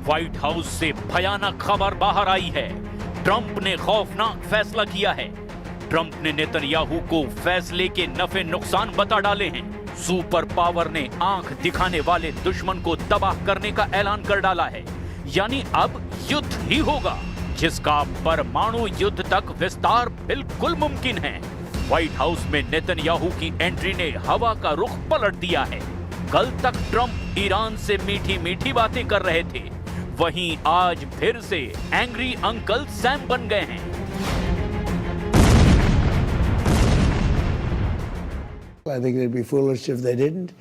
White house से भयानक खबर बाहर आई है। ट्रंप ने खौफनाक फैसला किया है। ट्रंप ने नेतन्याहू को फैसले के नफे नुकसान बता डाले हैं। सुपर पावर ने आंख दिखाने वाले दुश्मन को तबाह करने का ऐलान कर डाला है। यानी अब युद्ध ही होगा, जिसका परमाणु युद्ध तक विस्तार बिल्कुल मुमकिन है। व्हाइट हाउस में नेतन्याहू की एंट्री ने हवा का रुख पलट दिया है। कल तक ट्रंप ईरान से मीठी मीठी बातें कर रहे थे, वहीं आज फिर से एंग्री अंकल सैम बन गए हैं। I think they'd be foolish if they didn't.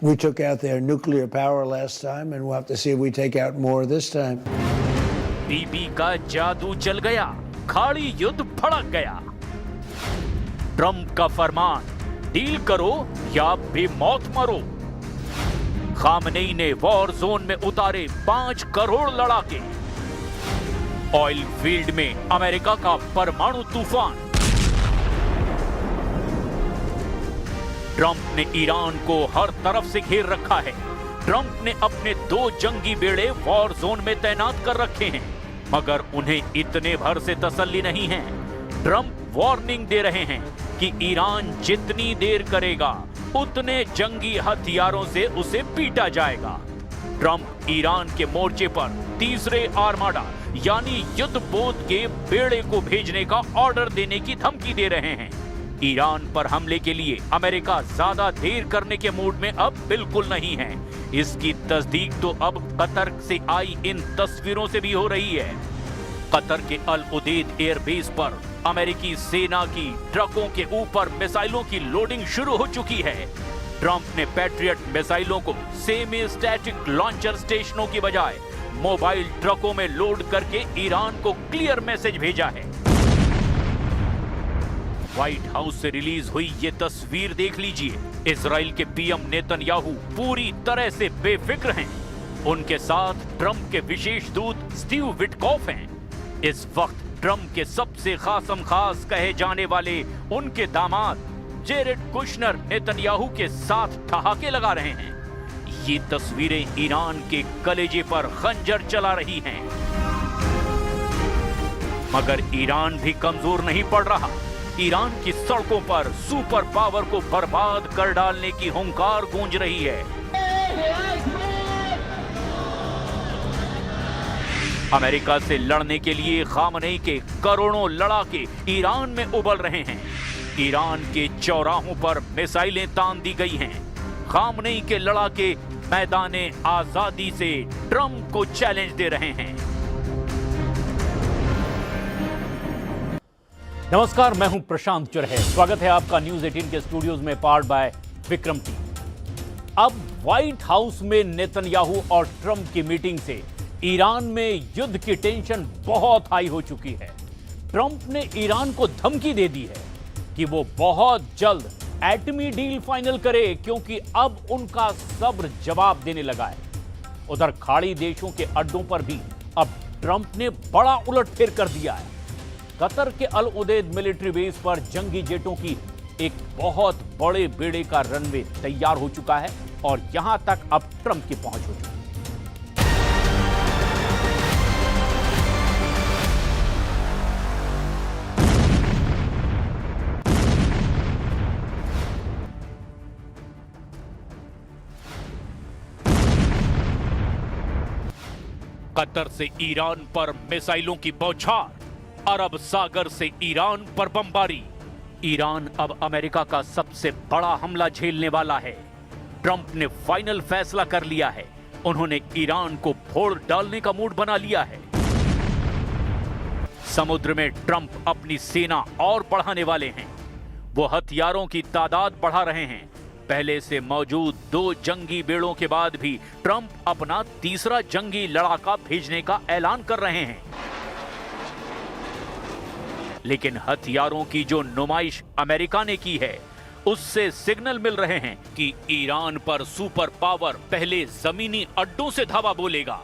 We took out their nuclear power last time, and we'll have to see if we take out more this time. बीबी का जादू चल गया, खाड़ी युद्ध भड़क गया। ट्रंप का फरमान, डील करो या भी मौत मरो। खामनेई ने वॉर जोन में उतारे 5 करोड़ लड़ाके। ऑयल फील्ड में अमेरिका का परमाणु तूफान। ट्रंप ने ईरान को हर तरफ से घेर रखा है। ट्रंप ने अपने 2 जंगी बेड़े वॉर जोन में तैनात कर रखे हैं, मगर उन्हें इतने भर से तसल्ली नहीं है। ट्रंप वार्निंग दे रहे हैं कि ईरान जितनी देर करेगा उतने जंगी हथियारों से उसे पीटा जाएगा। ट्रंप ईरान के मोर्चे पर तीसरे आर्माडा यानी युद्धपोत के बेड़े को भेजने का ऑर्डर देने की धमकी दे रहे हैं। ईरान पर हमले के लिए अमेरिका ज्यादा देर करने के मूड में अब बिल्कुल नहीं है। इसकी तस्दीक तो अब कतर से आई इन तस्वीरों से भी हो रही है। कतर के अल उदेद एयरबेस पर अमेरिकी सेना की ट्रकों के ऊपर मिसाइलों की लोडिंग शुरू हो चुकी है। ट्रंप ने पैट्रियट मिसाइलों को सेमी स्टैटिक लॉन्चर स्टेशनों की बजाय मोबाइल ट्रकों में लोड करके ईरान को क्लियर मैसेज भेजा है। व्हाइट हाउस से रिलीज हुई ये तस्वीर देख लीजिए। इजराइल के पीएम नेतन्याहू पूरी तरह से बेफिक्र हैं। उनके साथ ट्रंप के विशेष दूत स्टीव विटकॉफ हैं। इस वक्त ट्रंप के सबसे खासम खास कहे जाने वाले उनके दामाद जेरेड कुशनर नेतन्याहू के साथ ठहाके लगा रहे हैं। ये तस्वीरें ईरान के कलेजे पर खंजर चला रही हैं। मगर ईरान भी कमजोर नहीं पड़ रहा। ईरान की सड़कों पर सुपर पावर को बर्बाद कर डालने की हुंकार गूंज रही है। अमेरिका से लड़ने के लिए खामनेई के करोड़ों लड़ाके ईरान में उबल रहे हैं। ईरान के चौराहों पर मिसाइलें तान दी गई हैं। खामनेई के लड़ाके मैदाने आजादी से ट्रंप को चैलेंज दे रहे हैं। नमस्कार, मैं हूं प्रशांत चुरहे। स्वागत है आपका न्यूज 18 के स्टूडियोज में, पावर्ड बाय विक्रम टीवी। अब व्हाइट हाउस में नेतन्याहू और ट्रंप की मीटिंग से ईरान में युद्ध की टेंशन बहुत हाई हो चुकी है। ट्रंप ने ईरान को धमकी दे दी है कि वो बहुत जल्द एटमी डील फाइनल करे, क्योंकि अब उनका सब्र जवाब देने लगा है। उधर खाड़ी देशों के अड्डों पर भी अब ट्रंप ने बड़ा उलटफेर कर दिया है। कतर के अल उदेद मिलिट्री बेस पर जंगी जेटों की एक बहुत बड़े बेड़े का रनवे तैयार हो चुका है और यहां तक अब ट्रंप की पहुंच हो चुकी है। कतर से ईरान पर मिसाइलों की बौछार, अरब सागर से ईरान पर बमबारी। ईरान अब अमेरिका का सबसे बड़ा हमला झेलने वाला है। ट्रंप ने फाइनल फैसला कर लिया है। उन्होंने ईरान को फोड़ डालने का मूड बना लिया है। समुद्र में ट्रंप अपनी सेना और बढ़ाने वाले हैं। वो हथियारों की तादाद बढ़ा रहे हैं। पहले से मौजूद 2 जंगी बेड़ों के बाद भी ट्रंप अपना तीसरा जंगी लड़ाका भेजने का ऐलान कर रहे हैं। लेकिन हथियारों की जो नुमाइश अमेरिका ने की है, उससे सिग्नल मिल रहे हैं कि ईरान पर सुपर पावर पहले जमीनी अड्डों से धावा बोलेगा।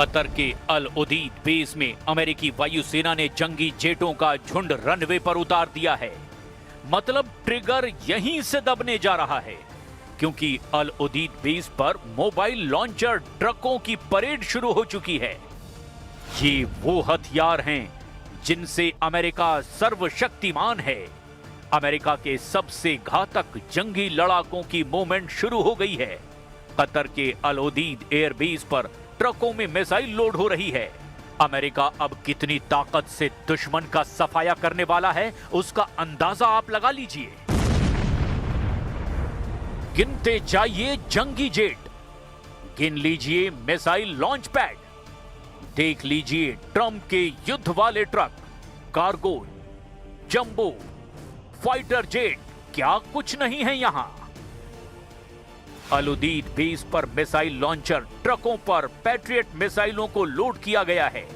कतर के अल उदीद बेस में अमेरिकी वायुसेना ने जंगी जेटों का झुंड रनवे पर उतार दिया है। मतलब ट्रिगर यहीं से दबने जा रहा है, क्योंकि अल उदीद बेस पर मोबाइल लॉन्चर ट्रकों की परेड शुरू हो चुकी है। ये वो हथियार हैं जिनसे अमेरिका सर्वशक्तिमान है। अमेरिका के सबसे घातक जंगी लड़ाकों की मूवमेंट शुरू हो गई है। कतर के अल उदीद एयरबेस पर ट्रकों में मिसाइल लोड हो रही है। अमेरिका अब कितनी ताकत से दुश्मन का सफाया करने वाला है, उसका अंदाजा आप लगा लीजिए। गिनते जाइए जंगी जेट, गिन लीजिए मिसाइल लॉन्च पैड, देख लीजिए ट्रंप के युद्ध वाले truck, cargo, jumbo, fighter jet, क्या कुछ नहीं है यहां। अल उदीद बेस पर मिसाइल लॉन्चर ट्रकों पर पैट्रियट मिसाइलों को लोड किया गया है।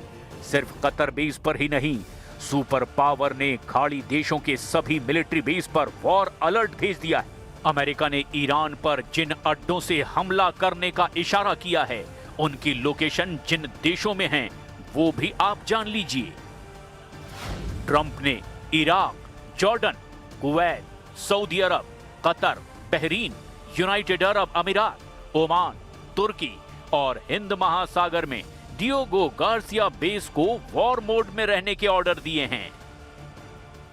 सिर्फ कतर बेस पर ही नहीं, सुपर पावर ने खाड़ी देशों के सभी मिलिट्री बेस पर वॉर अलर्ट भेज दिया है। अमेरिका ने ईरान पर जिन अड्डों से हमला करने का इशारा किया है, उनकी लोकेशन जिन देशों में हैं, वो भी आप जान लीजिए। ट्रंप ने इराक, जॉर्डन, कुवैत, सऊदी अरब, कतर, बहरीन, यूनाइटेड अरब अमीरात, ओमान, तुर्की और हिंद महासागर में डियोगो गार्सिया बेस को वॉर मोड में रहने के ऑर्डर दिए हैं।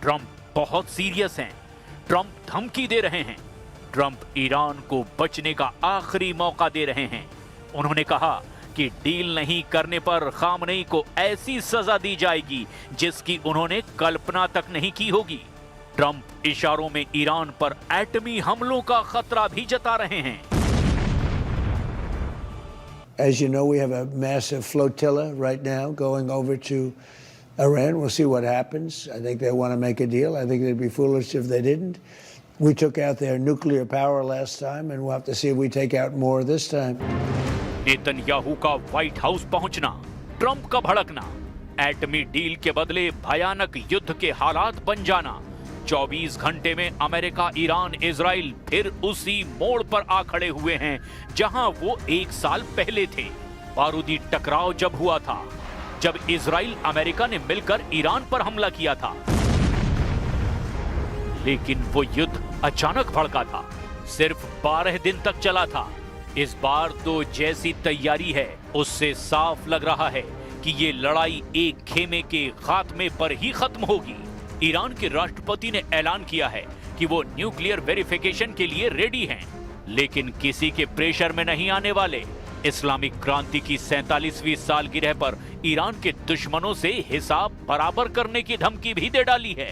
ट्रंप बहुत सीरियस हैं। ट्रंप धमकी दे रहे हैं। ट्रंप ईरान को बचने का आखिरी मौका दे रहे हैं। उन्होंने कहा कि डील नहीं करने पर खामनेई को ऐसी सजा दी जाएगी जिसकी उन्होंने कल्पना तक नहीं की होगी। ट्रंप इशारों में ईरान पर एटमी हमलों का खतरा भी जता रहे हैं। As you know, we have a massive flotilla right now going over to Iran. We'll see what happens. I think they want to make a deal. I think they'd be foolish if they didn't. We took out their nuclear power last time, and we'll have to see if we take out more this time. Netanyahu का white house पहुंचना, Trump का भड़कना, एटमी deal के बदले भयानक युद्ध के हालात बन जाना। 24 घंटे में अमेरिका, ईरान, इजराइल फिर उसी मोड़ पर आ खड़े हुए हैं जहां वो 1 साल पहले थे। बारूदी टकराव जब हुआ था, जब इजराइल अमेरिका ने मिलकर ईरान पर हमला किया था, लेकिन वो युद्ध अचानक भड़का था। सिर्फ 12 दिन तक चला था। इस बार तो जैसी तैयारी है, उससे साफ लग रहा है कि ये लड़ाई एक खेमे के खात्मे पर ही खत्म होगी। ईरान के राष्ट्रपति ने ऐलान किया है कि वो न्यूक्लियर वेरिफिकेशन के लिए रेडी हैं, लेकिन किसी के प्रेशर में नहीं आने वाले। इस्लामिक क्रांति की 47वीं सालगिरह पर ईरान के दुश्मनों से हिसाब बराबर करने की धमकी भी दे डाली है।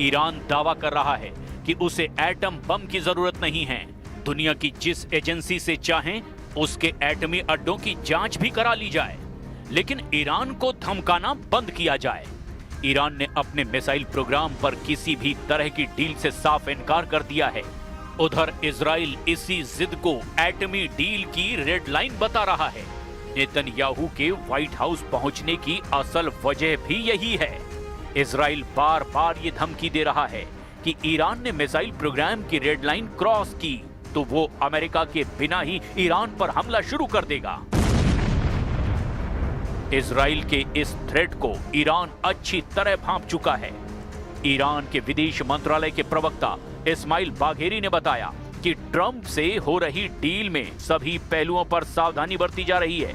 ईरान दावा कर रहा है कि उसे एटम बम की जरूरत नहीं है। दुनिया की जिस एजेंसी से चाहें उसके एटमी अड्डों की जांच भी करा ली जाए, लेकिन ईरान को धमकाना बंद किया जाए। ईरान ने अपने मिसाइल प्रोग्राम पर किसी भी तरह की डील से साफ इनकार कर दिया है। उधर इजराइल इसी जिद को एटमी डील की रेड लाइन बता रहा है। नेतन्याहू के व्हाइट हाउस पहुंचने की असल वजह भी यही है। इजराइल बार बार ये धमकी दे रहा है कि ईरान ने मिसाइल प्रोग्राम की रेड लाइन क्रॉस की तो वो अमेरिका के बिना ही ईरान पर हमला शुरू कर देगा। इजराइल के इस थ्रेट को ईरान अच्छी तरह भांप चुका है। ईरान के विदेश मंत्रालय के प्रवक्ता इस्माइल बाघेरी ने बताया कि ट्रंप से हो रही डील में सभी पहलुओं पर सावधानी बरती जा रही है।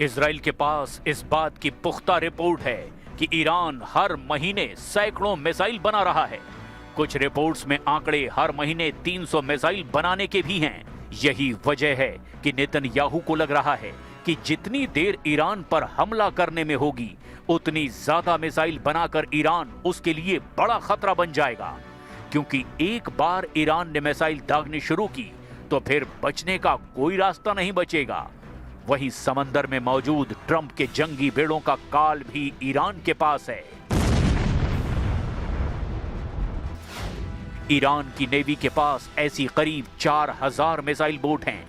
इजराइल के पास इस बात की पुख्ता रिपोर्ट है कि ईरान हर महीने सैकड़ों मिसाइल बना रहा है। कुछ रिपोर्ट्स में आंकड़े हर महीने 300 मिसाइल बनाने के भी हैं। यही वजह है कि नेतन्याहू को लग रहा है कि जितनी देर ईरान पर हमला करने में होगी, उतनी ज्यादा मिसाइल बनाकर ईरान उसके लिए बड़ा खतरा बन जाएगा। क्योंकि एक बार ईरान ने मिसाइल दागनी शुरू की तो फिर बचने का कोई रास्ता नहीं बचेगा। वहीं समंदर में मौजूद ट्रंप के जंगी बेड़ों का काल भी ईरान के पास है। ईरान की नेवी के पास ऐसी करीब 4000 मिसाइल बोट हैं।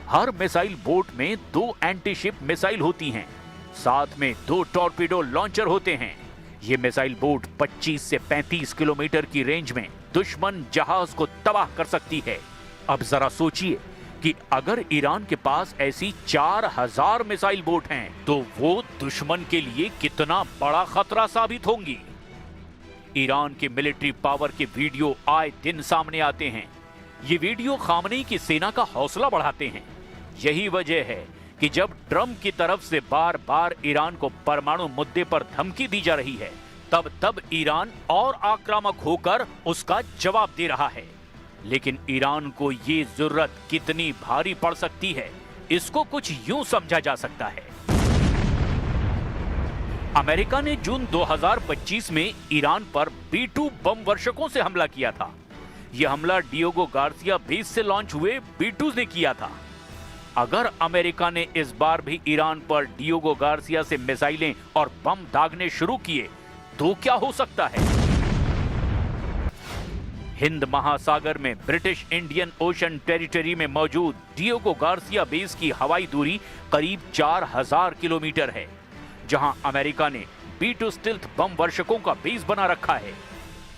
हर मिसाइल बोट में 2 एंटीशिप मिसाइल होती हैं, साथ में 2 टॉर्पीडो लॉन्चर होते हैं। ये मिसाइल बोट 25 से 35 किलोमीटर की रेंज में दुश्मन जहाज को तबाह कर सकती है। अब जरा सोचिए कि अगर ईरान के पास ऐसी 4000 मिसाइल बोट हैं, तो वो दुश्मन के लिए कितना बड़ा खतरा साबित होंगी। ईरान के मिलिट्री पावर के वीडियो आए दिन सामने आते हैं। ये वीडियो खामनेई की सेना का हौसला बढ़ाते हैं। यही वजह है कि जब ट्रंप की तरफ से बार बार ईरान को परमाणु मुद्दे पर धमकी दी जा रही है, तब ईरान और आक्रामक होकर उसका जवाब दे रहा है। लेकिन ईरान को ये जरूरत कितनी भारी पड़ सकती है, इसको कुछ यूं समझा जा सकता है। अमेरिका ने जून 2025 में ईरान पर B-2 बम वर्षकों से हमला किया था। यह हमला डिएगो गार्सिया बेस से लॉन्च हुए B-2 ने किया था। अगर अमेरिका ने इस बार भी ईरान पर डिएगो गार्सिया से मिसाइलें और बम दागने शुरू किए तो क्या हो सकता है? हिंद महासागर में ब्रिटिश इंडियन ओशन टेरिटरी में मौजूद डिएगो गार्सिया बेस की हवाई दूरी करीब 4000 किलोमीटर है, जहां अमेरिका ने B-2 स्टिल्थ बम वर्षकों का बेस बना रखा है।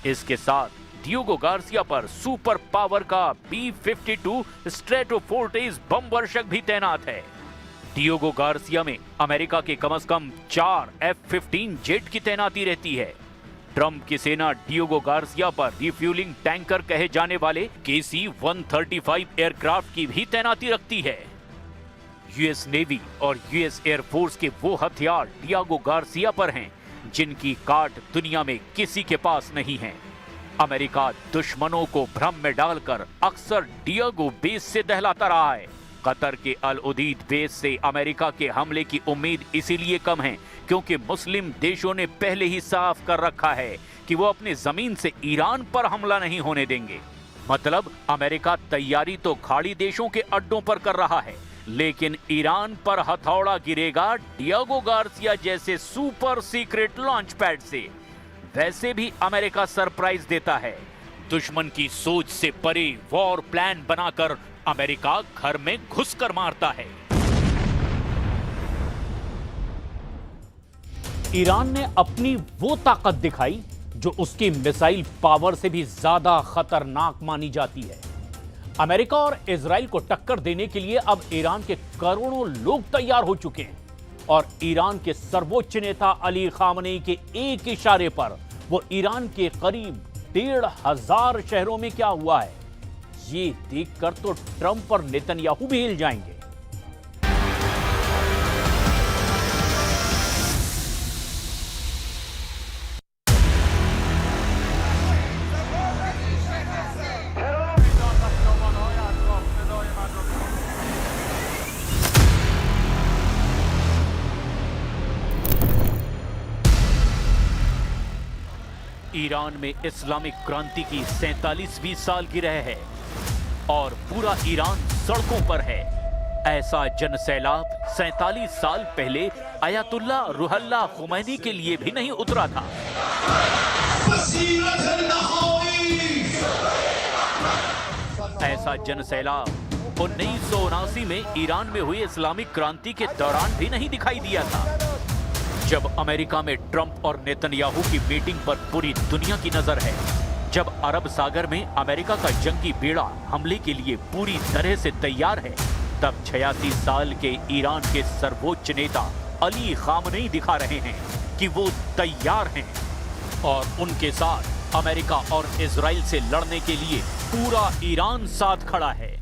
इसके साथ डिएगो गार्सिया पर सुपर पावर का B-52 स्ट्रेटोफोर्टेस बम वर्षक भी तैनात है। डिएगो गार्सिया में अमेरिका के कम से कम 4 F-15 जेट की तैनाती रहती है। ट्रंप की सेना डिएगो गार्सिया पर रिफ्यूलिंग टैंकर कहे जाने वाले KC-135 एयरक्राफ्ट की भी तैनाती रखती है। यूएस नेवी और यूएस एयरफोर्स के वो हथियार डिएगो गार्सिया पर हैं जिनकी काट दुनिया में किसी के पास नहीं है। अमेरिका दुश्मनों को भ्रम में डालकर अक्सर डिएगो बेस से दहलाता रहा है। कतर के अल उदीद बेस से अमेरिका के हमले की उम्मीद इसीलिए कम है क्योंकि मुस्लिम देशों ने पहले ही साफ कर रखा है कि वो अपनी जमीन से ईरान पर हमला नहीं होने देंगे। मतलब अमेरिका तैयारी तो खाड़ी देशों के अड्डों पर कर रहा है, लेकिन ईरान पर हथौड़ा गिरेगा डिएगो गार्सिया जैसे सुपर सीक्रेट लॉन्च पैड से। वैसे भी अमेरिका सरप्राइज देता है। दुश्मन की सोच से परे वॉर प्लान बनाकर अमेरिका घर में घुसकर मारता है। ईरान ने अपनी वो ताकत दिखाई जो उसकी मिसाइल पावर से भी ज्यादा खतरनाक मानी जाती है। अमेरिका और इजराइल को टक्कर देने के लिए अब ईरान के करोड़ों लोग तैयार हो चुके हैं और ईरान के सर्वोच्च नेता अली खामनेई के एक इशारे पर वो ईरान के करीब 1500 शहरों में क्या हुआ है, ये देखकर तो ट्रंप और नेतन्याहू भी हिल जाएंगे। ईरान में इस्लामिक क्रांति की 47वीं सालगिरह है और पूरा ईरान सड़कों पर है। ऐसा जनसैलाब 47 साल पहले अयातुल्ला रुहल्ला खुमैनी के लिए भी नहीं उतरा था। ऐसा जनसैलाब 1979 में ईरान में हुई इस्लामिक क्रांति के दौरान भी नहीं दिखाई दिया था, जब अमेरिका में ट्रंप और नेतन्याहू की मीटिंग पर पूरी दुनिया की नजर है। जब अरब सागर में अमेरिका का जंगी बेड़ा हमले के लिए पूरी तरह से तैयार है, तब 86 साल के ईरान के सर्वोच्च नेता अली खामनेई दिखा रहे हैं कि वो तैयार हैं और उनके साथ अमेरिका और इजराइल से लड़ने के लिए पूरा ईरान साथ खड़ा है।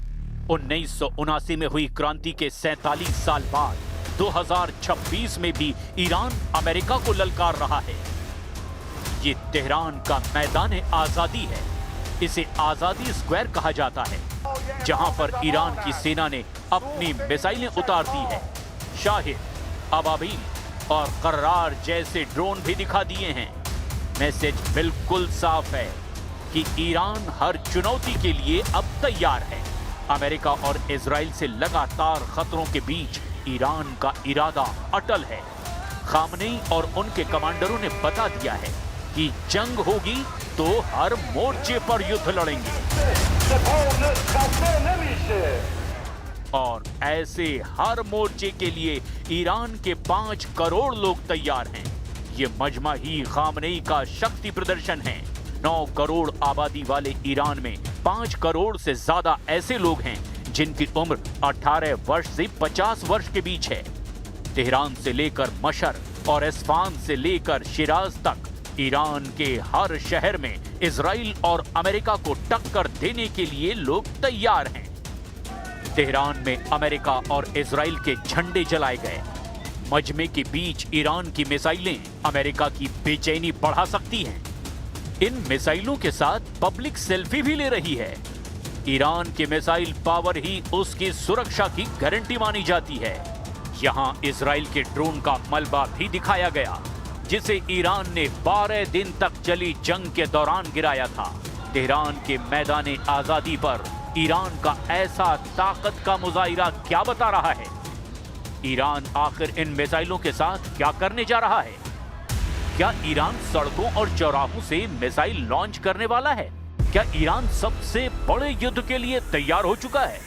1979 में हुई क्रांति के 47 साल बाद 2026 में भी ईरान अमेरिका को ललकार रहा है। ये तेहरान का मैदान आजादी है। इसे आजादी स्क्वायर कहा जाता है, जहां पर ईरान की सेना ने अपनी मिसाइलें उतार दी है। शाहिद, अबाबील और कर्रार जैसे ड्रोन भी दिखा दिए हैं। मैसेज बिल्कुल साफ है कि ईरान हर चुनौती के लिए अब तैयार है। अमेरिका और इजराइल से लगातार खतरों के बीच ईरान का इरादा अटल है। खामनेई और उनके कमांडरों ने बता दिया है कि जंग होगी तो हर मोर्चे पर युद्ध लड़ेंगे और ऐसे हर मोर्चे के लिए ईरान के 5 करोड़ लोग तैयार हैं। ये मजमा ही खामनेई का शक्ति प्रदर्शन है। 9 करोड़ आबादी वाले ईरान में 5 करोड़ से ज्यादा ऐसे लोग हैं जिनकी उम्र 18 वर्ष से 50 वर्ष के बीच है। तेहरान से लेकर मशर और इस्फान से लेकर शिराज तक ईरान के हर शहर में इजराइल और अमेरिका को टक्कर देने के लिए लोग तैयार हैं। तेहरान में अमेरिका और इजराइल के झंडे जलाए गए। मजमे के बीच ईरान की मिसाइलें अमेरिका की बेचैनी बढ़ा सकती हैं। इन मिसाइलों के साथ पब्लिक सेल्फी भी ले रही है। ईरान के मिसाइल पावर ही उसकी सुरक्षा की गारंटी मानी जाती है। यहाँ इजराइल के ड्रोन का मलबा भी दिखाया गया, जिसे ईरान ने 12 दिन तक चली जंग के दौरान गिराया था। तेहरान के मैदान आजादी पर ईरान का ऐसा ताकत का मुजाहिरा क्या बता रहा है? ईरान आखिर इन मिसाइलों के साथ क्या करने जा रहा है? क्या ईरान सड़कों और चौराहों से मिसाइल लॉन्च करने वाला है? क्या ईरान सबसे बड़े युद्ध के लिए तैयार हो चुका है,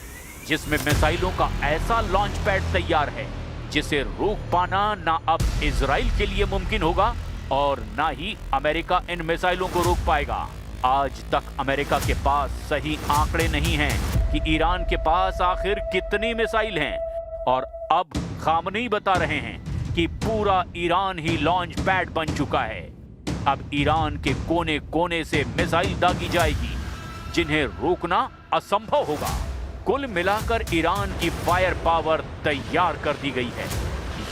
जिसमें मिसाइलों का ऐसा लॉन्च पैड तैयार है जिसे रोक पाना ना अब इजराइल के लिए मुमकिन होगा और ना ही अमेरिका इन मिसाइलों को रोक पाएगा? आज तक अमेरिका के पास सही आंकड़े नहीं हैं कि ईरान के पास आखिर कितनी मिसाइल हैं, और अब खामनेई बता रहे हैं कि पूरा ईरान ही लॉन्च पैड बन चुका है। अब ईरान के कोने कोने से मिसाइल दागी जाएगी जिन्हें रोकना असंभव होगा। कुल मिलाकर ईरान की फायर पावर तैयार कर दी गई है।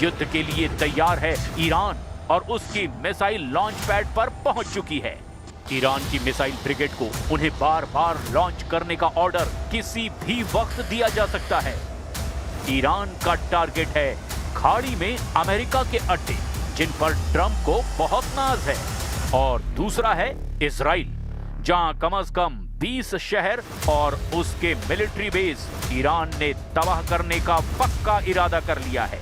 युद्ध के लिए तैयार है ईरान और उसकी मिसाइल लॉन्च पैड पर पहुंच चुकी है। ईरान की मिसाइल ब्रिगेड को उन्हें बार बार लॉन्च करने का ऑर्डर किसी भी वक्त दिया जा सकता है। ईरान का टारगेट है खाड़ी में अमेरिका के अड्डे, जिन पर ट्रंप को बहुत नाज है, और दूसरा है इजराइल, जहां कम से कम 20 शहर और उसके मिलिट्री बेस ईरान ने तबाह करने का पक्का इरादा कर लिया है।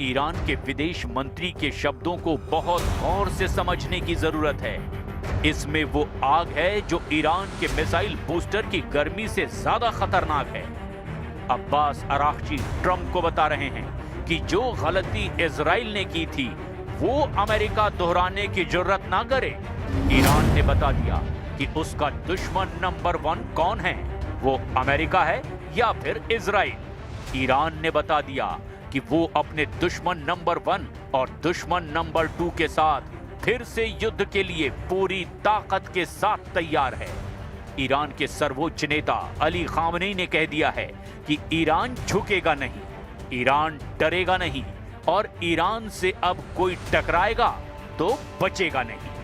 ईरान के विदेश मंत्री के शब्दों को बहुत गौर से समझने की जरूरत है। इसमें वो आग है जो ईरान के मिसाइल बूस्टर की गर्मी से ज्यादा खतरनाक है। अब्बास अरागची ट्रंप को बता रहे हैं कि जो गलती इजराइल ने की थी वो अमेरिका दोहराने की जरूरत ना करे। ईरान ने बता दिया कि उसका दुश्मन नंबर 1 कौन है, वो अमेरिका है या फिर इजराइल। ईरान ने बता दिया कि वो अपने दुश्मन नंबर 1 और दुश्मन नंबर 2 के साथ फिर से युद्ध के लिए पूरी ताकत के साथ तैयार है। ईरान के सर्वोच्च नेता अली खामनेई ने कह दिया है कि ईरान झुकेगा नहीं, ईरान डरेगा नहीं, और ईरान से अब कोई टकराएगा तो बचेगा नहीं।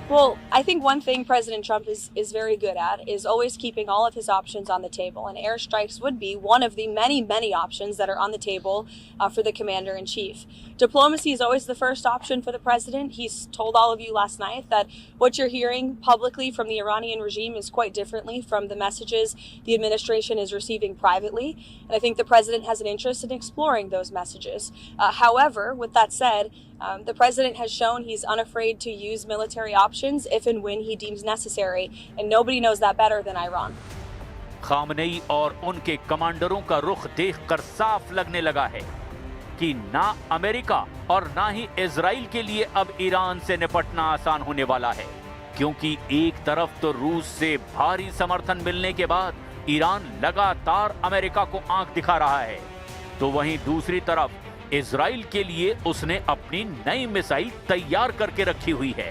Well, I think one thing President Trump is very good at is always keeping all of his options on the table, and airstrikes would be one of the many, many options that are on the table for the commander-in-chief. Diplomacy is always the first option for the president. He's told all of you last night that what you're hearing publicly from the Iranian regime is quite differently from the messages the administration is receiving privately, and I think the president has an interest in exploring those messages. However, with that said, the president has shown he's unafraid to use military options if and when he deems necessary, and nobody knows that better than Iran. Khamenei और उनके कमांडरों का रुख देखकर साफ लगने लगा है कि ना अमेरिका और ना ही इजराइल के लिए अब ईरान से निपटना आसान होने वाला है, क्योंकि एक तरफ तो रूस से भारी समर्थन मिलने के बाद ईरान लगातार अमेरिका को आंख दिखा रहा है, तो वहीं दूसरी तरफ इजराइल के लिए उसने अपनी नई मिसाइल तैयार करके रखी हुई है।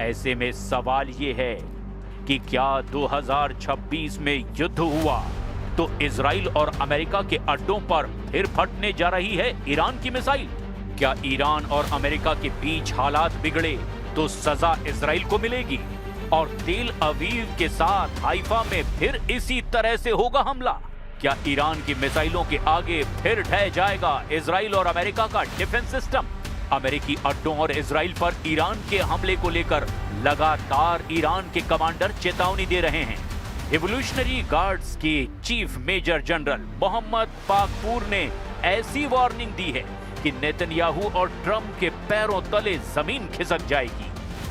ऐसे में सवाल ये है कि क्या 2026 में युद्ध हुआ तो इजराइल और अमेरिका के अड्डों पर फिर फटने जा रही है ईरान की मिसाइल। क्या ईरान और अमेरिका के बीच हालात बिगड़े तो सजा इजराइल को मिलेगी और तेल अवीव के साथ हाइफा में फिर इसी तरह से होगा हमला? क्या ईरान की मिसाइलों के आगे फिर ढह जाएगा इजराइल और अमेरिका का डिफेंस सिस्टम? अमेरिकी अड्डों और इजराइल पर ईरान के हमले को लेकर लगातार ईरान के कमांडर चेतावनी दे रहे हैं। रिवॉल्यूशनरी गार्ड्स के chief major general Mohammad Pakpour ने ऐसी वार्निंग दी है कि नेतन्याहू और ट्रंप के पैरों तले जमीन खिसक जाएगी।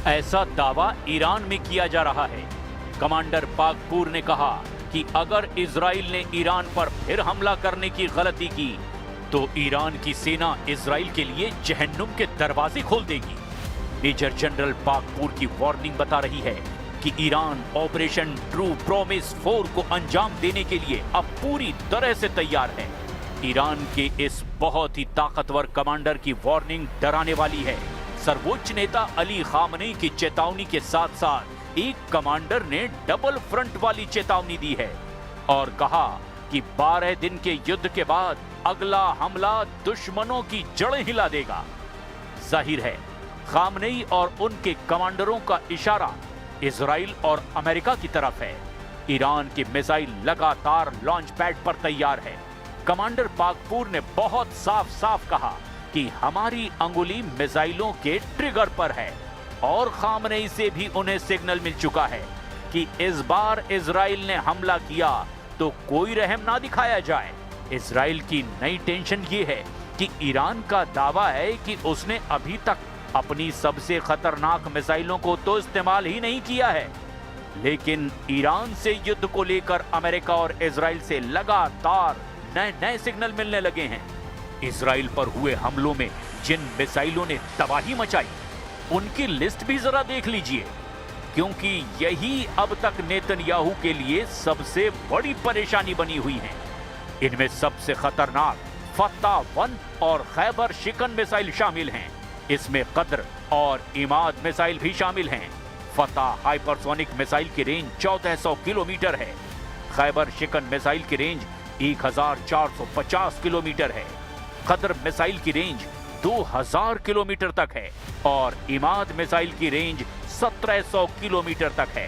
ऐसा दावा ईरान में किया जा रहा है। कमांडर पाकपूर ने कहा कि अगर इजराइल ने ईरान पर फिर हमला करने की गलती की तो ईरान की सेना इजराइल के लिए जहन्नुम के दरवाजे खोल देगी। मेजर जनरल पाकपूर की वार्निंग बता रही है कि ईरान ऑपरेशन ट्रू प्रॉमिस 4 को अंजाम देने के लिए अब पूरी तरह से तैयार है। ईरान के इस बहुत ही ताकतवर कमांडर की वार्निंग डराने वाली है। सर्वोच्च नेता अली खामनेई की चेतावनी के साथ साथ एक कमांडर ने डबल फ्रंट वाली चेतावनी दी है और कहा कि 12 दिन के युद्ध के बाद अगला हमला दुश्मनों की जड़ें हिला देगा। जाहिर है खामनेई और उनके कमांडरों का इशारा इजराइल और अमेरिका की तरफ है। ईरान की मिसाइल लगातार लॉन्च पैड पर तैयार है। कमांडर पाकपूर ने बहुत साफ साफ कहा कि हमारी अंगुली मिसाइलों के ट्रिगर पर है और खामनेई से भी उन्हें सिग्नल मिल चुका है कि इस बार इजराइल ने हमला किया तो कोई रहम ना दिखाया जाए। इजराइल की नई टेंशन ये है कि ईरान का दावा है कि उसने अभी तक अपनी सबसे खतरनाक मिसाइलों को तो इस्तेमाल ही नहीं किया है, लेकिन ईरान से युद्ध को लेकर अमेरिका और इजराइल से लगातार नए नए सिग्नल मिलने लगे हैं। इजराइल पर हुए हमलों में जिन मिसाइलों ने तबाही मचाई उनकी लिस्ट भी जरा देख लीजिए, क्योंकि यही अब तक नेतन्याहू के लिए सबसे बड़ी परेशानी बनी हुई है। इनमें सबसे खतरनाक फत्ता-1 और खैबर शिकन मिसाइल शामिल हैं। इसमें कद्र और इमाद मिसाइल भी शामिल हैं। फत्ता हाइपरसोनिक मिसाइल की रेंज 1400 किलोमीटर है। खैबर शिकन मिसाइल की रेंज 1450 किलोमीटर है। कद्र मिसाइल की रेंज 2000 किलोमीटर तक है और इमाद मिसाइल की रेंज 1700 किलोमीटर तक है।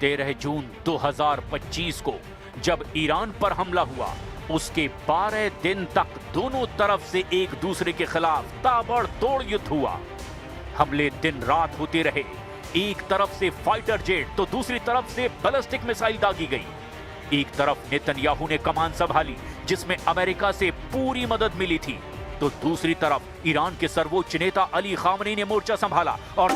13 जून 2025 को जब ईरान पर हमला हुआ उसके 12 दिन तक दोनों तरफ से एक दूसरे के खिलाफ ताबड़तोड़ युद्ध हुआ। हमले दिन रात होते रहे। एक तरफ से फाइटर जेट तो दूसरी तरफ से बैलिस्टिक मिसाइल दागी गई। एक तरफ नेतन्याहू ने कमान संभाली जिसमें अमेरिका से पूरी मदद मिली थी, तो दूसरी तरफ ईरान के सर्वोच्च नेता अली खामनेई ने मोर्चा संभाला और